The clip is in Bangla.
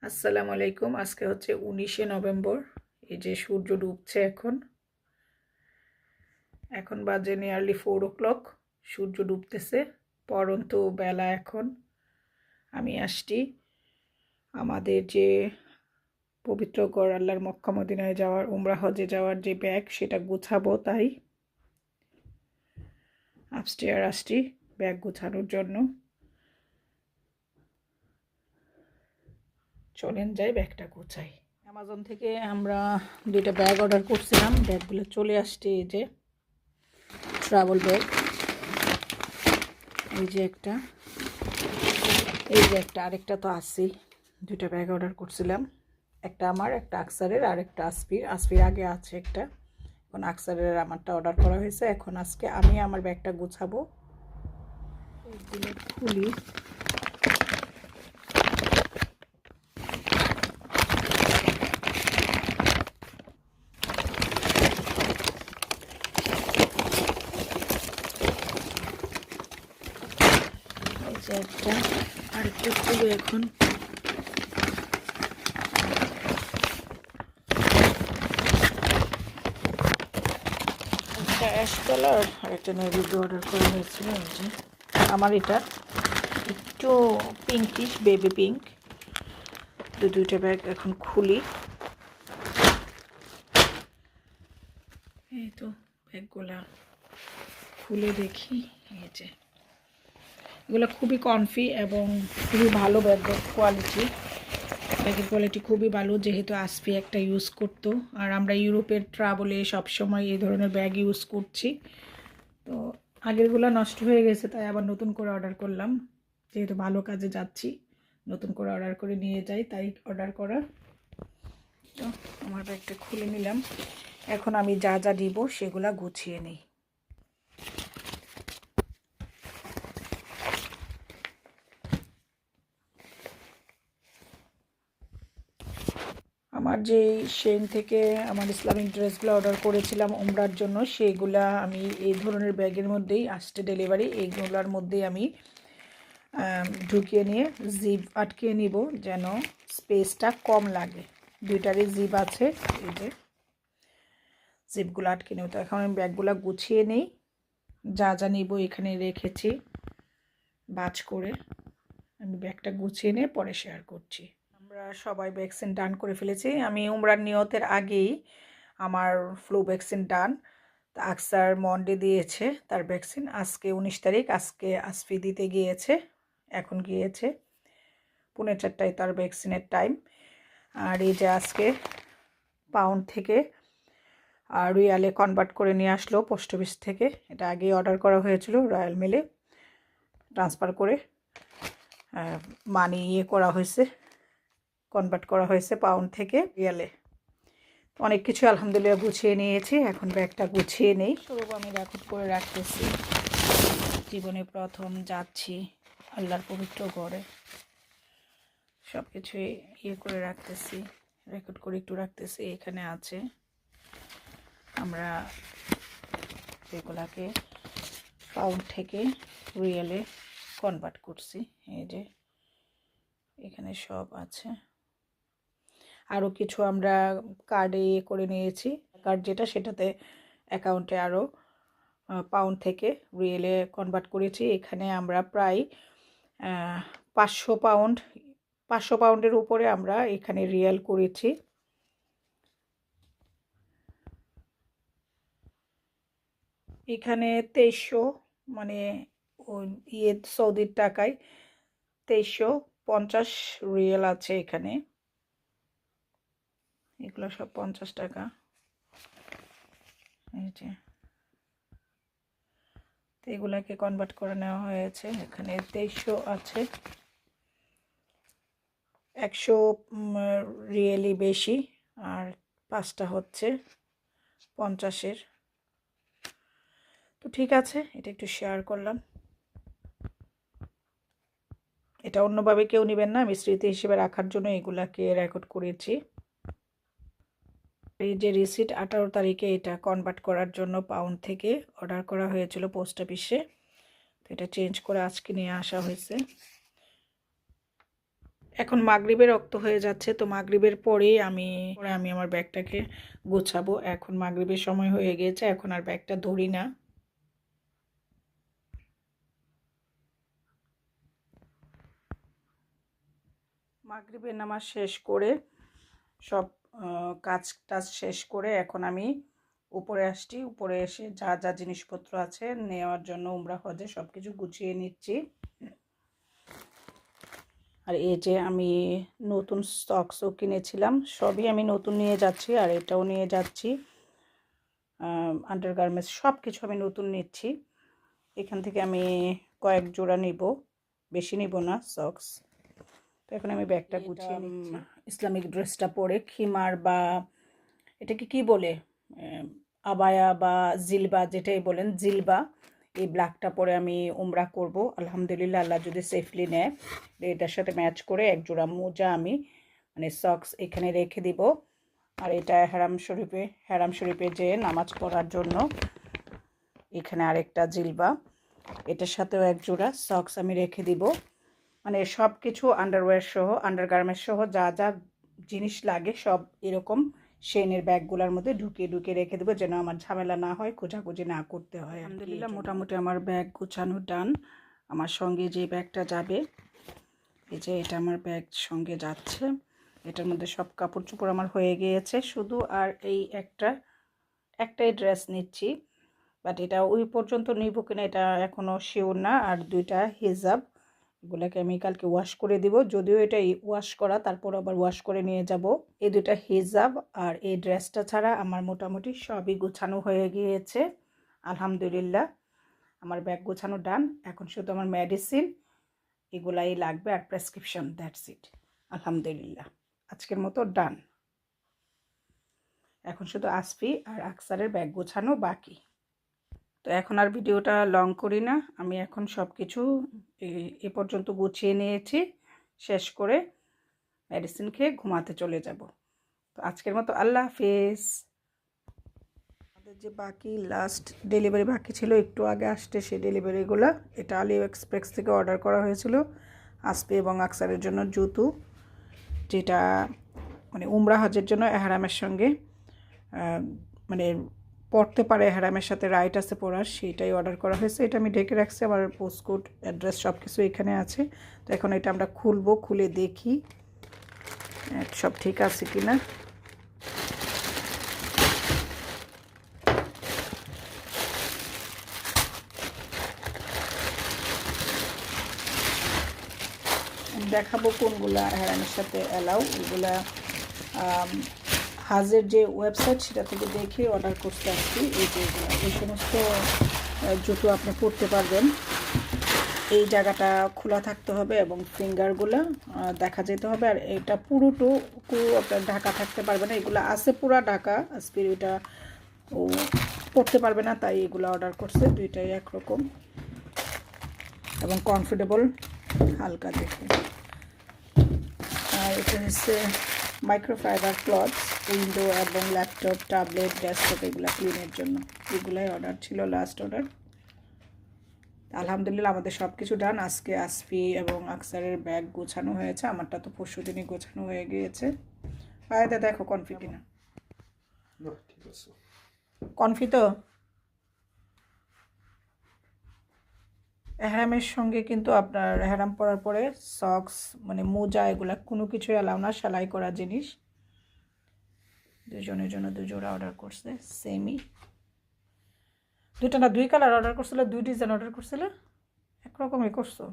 আসসালামু আলাইকুম। আজকে হচ্ছে 19শে নভেম্বর। এই যে সূর্য ডুবছে এখন। এখন বাজে নিয়ারলি 4 o'clock। সূর্য ডুবতেছে, পরন্তু বেলা এখন। আমি আসছি আমাদের যে পবিত্র গড় আল্লাহর মক্কা মদিনায় যাওয়ার, উমরা হজে যাওয়ার যে ব্যাগ সেটা গুছাবো, তাই আপস্টেয়ার আসছি ব্যাগ গুছানোর জন্য। চলেন যাই ব্যাগটা গুছাই। অ্যামাজন থেকে আমরা 2টা ব্যাগ অর্ডার করছিলাম, ব্যাগগুলো চলে আসছে। এই যে ট্রাভেল ব্যাগ, এই যে একটা, এই যে একটা, আরেকটা তো আছেই। 2টা ব্যাগ অর্ডার করছিলাম, একটা আমার, একটা আকসারের, আর একটা আসপির আগে আছে একটা। এখন আকসারের আমারটা অর্ডার করা হয়েছে। এখন আজকে আমি আমার ব্যাগটা গুছাবো। এগুলো খুলি। এই যে একটা, আরেকটা খুলবো এখন। একটা অ্যাশ কালার আর একটা নেভি ব্লু অর্ডার করা হয়েছিল। এই যে আমার এটা একটু পিঙ্কিশ, বেবি পিঙ্ক। 2টা ব্যাগ এখন খুলি। এই তো ব্যাগগুলা খুলে দেখি। এই যে এগুলো খুবই কমফি এবং খুবই ভালো ব্যাগের কোয়ালিটি। ব্যাগের কোয়ালিটি খুবই ভালো, যেহেতু আসপি একটা ইউজ করতো, আর আমরা ইউরোপের ট্রাভেলে সবসময় এই ধরনের ব্যাগ ইউজ করছি। তো আগেরগুলো নষ্ট হয়ে গেছে, তাই আবার নতুন করে অর্ডার করলাম। যেহেতু ভালো কাজে যাচ্ছি, নতুন করে অর্ডার করে নিয়ে যাই, তাই অর্ডার করা। তো আমার ব্যাগটা খুলে নিলাম। এখন আমি যা যা দিব সেগুলা গুছিয়ে নিই। আমার যে শেন থেকে আমার ইসলামিক ড্রেসগুলো অর্ডার করেছিলাম উমরার জন্য, সেগুলা আমি এই ধরনের ব্যাগের মধ্যেই আসছে ডেলিভারি। এইগুলোর মধ্যেই আমি ঢুকিয়ে নিয়ে জিপ আটকিয়ে নিব, যেন স্পেসটা কম লাগে। 2টারই জিপ আছে, এই যে জিপগুলো আটকে নেব। তো এখন আমি ব্যাগগুলো গুছিয়ে নেই। যা যা নিব এখানে রেখেছি বাজ করে। আমি ব্যাগটা গুছিয়ে নিয়ে পরে শেয়ার করছি। আমরা সবাই ভ্যাকসিন ডান করে ফেলেছি। আমি উমরার নিয়তের আগেই আমার ফ্লু ভ্যাকসিন ডান। আকসার মন্ডে দিয়েছে তার ভ্যাকসিন। আজকে 19 তারিখ, আজকে আসফি দিতে গিয়েছে, এখন গিয়েছে। 4:30টায় তার ভ্যাকসিনের টাইম। আর এই যে আজকে পাউন্ড থেকে রিয়ালে কনভার্ট করে নিয়ে আসলো পোস্ট অফিস থেকে। এটা আগেই অর্ডার করা হয়েছিল, রয়্যাল মেলে ট্রান্সফার করে মানি করা হয়েছে, কনভার্ট করা হয়েছে পাউন্ড থেকে রিয়ালে। অনেক কিছু আলহামদুলিল্লাহ গুছিয়ে নিয়েছি। এখন ব্যাগটা গুছিয়ে নেই। স্বরূপ আমি রেকর্ড করে রাখতেছি। জীবনে প্রথম যাচ্ছি আল্লাহর পবিত্র ঘরে, সব কিছুই করে রাখতেছি, রেকর্ড করে একটু রাখতেছি। এখানে আছে আমরা এগুলাকে পাউন্ড থেকে রিয়েলে কনভার্ট করছি। এই যে এখানে সব আছে। আরও কিছু আমরা কার্ডে করে নিয়েছি। কার্ড যেটা, সেটাতে অ্যাকাউন্টে আরও পাউন্ড থেকে রিয়েলে কনভার্ট করেছি। এখানে আমরা প্রায় 500 পাউন্ডের উপরে আমরা এখানে রিয়েল করেছি। এখানে 2300, মানে সৌদির টাকায় 2350 রিয়েল আছে এখানে। এগুলো সব 50 টাকা। এই যে তো এগুলাকে কনভার্ট করে নেওয়া হয়েছে। এখানে 2300 আছে। 100 রিয়েলি বেশি, আর 5টা হচ্ছে 50-এর। তো ঠিক আছে, এটা একটু শেয়ার করলাম। এটা অন্যভাবে কেউ নেবেন না, আমি স্মৃতি হিসেবে রাখার জন্য এগুলাকে রেকর্ড করেছি। এই যে রিসিট, 18 তারিখে এটা কনভার্ট করার জন্য পাউন্ড থেকে অর্ডার করা হয়েছিল পোস্ট অফিসে। তো এটা চেঞ্জ করে আজকে নিয়ে আসা হয়েছে। এখন মাগরিবের রক্ত হয়ে যাচ্ছে, তো মাগরিবের পরেই আমি আমার ব্যাগটাকে গোছাবো। এখন মাগরিবের সময় হয়ে গিয়েছে, এখন আর ব্যাগটা ধরি না। মাগরিবের নামাজ শেষ করে সব কাজ টাজ শেষ করে এখন আমি উপরে আসছি। উপরে এসে যা যা জিনিসপত্র আছে নেওয়ার জন্য উমরা হজে সব কিছু গুছিয়ে নিচ্ছি। আর এই যে আমি নতুন স্টকসও কিনেছিলাম, সবই আমি নতুন নিয়ে যাচ্ছি। আর এটাও নিয়ে যাচ্ছি, আন্ডারগার্মেন্টস সব কিছু আমি নতুন নিচ্ছি। এখান থেকে আমি কয়েক জোড়া নিব, বেশি নিব না সক্স। তো এখন আমি ব্যাগটা গুছিয়ে নিচ্ছি। ইসলামিক ড্রেসটা পরে খিমার বা এটাকে কি বলে, আবায়া বা জিলবা, যেটাই বলেন জিলবা, এই ব্ল্যাকটা পরে আমি উমরা করব আলহামদুলিল্লাহ। আল্লাহ যদি সেফলি নেয়, এটার সাথে ম্যাচ করে এক জোড়া মোজা আমি মানে সক্স এখানে রেখে দিব। আর এটা হারাম শরীফে যে নামাজ পড়ার জন্য এখানে আরেকটা জিলবা, এটার সাথেও এক জোড়া সক্স আমি রেখে দিব। মানে সব কিছু আন্ডারওয়্যার সহ, আন্ডারগার্মেন্টস সহ যা যা জিনিস লাগে সব এরকম শেনের ব্যাগগুলোর মধ্যে ঢুকিয়ে রেখে দেবো, যেন আমার ঝামেলা না হয়, খোঁজাখুঁজি না করতে হয়। আলহামদুলিল্লাহ মোটামুটি আমার ব্যাগ গোছানো ডান। আমার সঙ্গে যে ব্যাগটা যাবে, এই যে এটা আমার ব্যাগ সঙ্গে যাচ্ছে, এটার মধ্যে সব কাপড় চোপড় আমার হয়ে গিয়েছে। শুধু আর এই একটাই ড্রেস নিচ্ছি, বাট এটা ওই পর্যন্ত নিব কিনা এটা এখনও শিওর না। আর দুইটা হিজাব, এগুলোকে আমি কালকে ওয়াশ করে দিব, যদিও এটা ওয়াশ করা, তারপর আবার ওয়াশ করে নিয়ে যাব। এই দুটা হিজাব আর এই ড্রেসটা ছাড়া আমার মোটামুটি সবই গোছানো হয়ে গিয়েছে আলহামদুলিল্লাহ। আমার ব্যাগ গোছানো ডান। এখন শুধু আমার মেডিসিন এগুলাই লাগবে আর প্রেসক্রিপশন, দ্যাটস ইট। আলহামদুলিল্লাহ আজকের মতো ডান। এখন শুধু আসফি আর আকসারের ব্যাগ গোছানো বাকি। তো এখন আর ভিডিওটা লং করি না, আমি এখন সব কিছু এ পর্যন্ত গুছিয়ে নিয়েছি, শেষ করে মেডিসিন খেয়ে ঘুমাতে চলে যাব। তো আজকের মতো আল্লাহ হাফেজ। আমাদের যে বাকি লাস্ট ডেলিভারি বাকি ছিল একটু আগে আসতে, সেই ডেলিভারিগুলো এটা আলি এক্সপ্রেস থেকে অর্ডার করা হয়েছিল আসফি এবং আকসারের জন্য জুতো, যেটা মানে উমরা হজের জন্য এহরামের সঙ্গে মানে পড়তে পারে, এহরামের সাথে রাইট আছে পড়ার, সেইটাই অর্ডার করা হয়েছে। এটা আমি ঢেকে রাখছি, আমার পোস্টকোড অ্যাড্রেস সব কিছু এখানে আছে। তো এখন এটা আমরা খুলবো, খুলে দেখি সব ঠিক আছে কি না। দেখাবো কোনগুলা এহরামের সাথে অ্যালাউ, ওইগুলা হাজের যে ওয়েবসাইট সেটা থেকে দেখে অর্ডার করতে আসছি। এই সমস্ত জুতো আপনি পরতে পারবেন। এই জায়গাটা খোলা থাকতে হবে এবং ফিঙ্গারগুলো দেখা যেতে হবে। আর এটা পুরোটুকু আপনার ঢাকা থাকতে পারবে না, এগুলো আছে পুরা ঢাকা। স্পিরিটা ও পরতে পারবে না, তাই এগুলো অর্ডার করছে। দুইটাই একরকম এবং কমফোর্টেবল, হালকা দেখে। আর এটা হচ্ছে মাইক্রোফাইবার ক্লথস, উইন্ডো এবং ল্যাপটপ, ট্যাবলেট, ডেস্কটপ এগুলো ক্লিনের জন্য। এগুলাই অর্ডার ছিল, লাস্ট অর্ডার। আলহামদুলিল্লাহ আমাদের সব কিছু ডান। আজকে আসফি এবং আকসারের ব্যাগ গোছানো হয়েছে, আমারটা তো পরশু দিনই গোছানো হয়ে গিয়েছে। ফায়দা দেখো কনফি কিনা, কনফি তো। এহরামের সঙ্গে কিন্তু আপনার এহরাম পরার পরে সক্স মানে মোজা এগুলা কোনো কিছুই অ্যালাউ না, সেলাই করা জিনিস। দুজনের জন্য দুজোড়া অর্ডার করছে, সেমই দুইটা না, দুই কালার অর্ডার করছিল, দুই ডিজাইন অর্ডার করছিল, একরকমই করছো।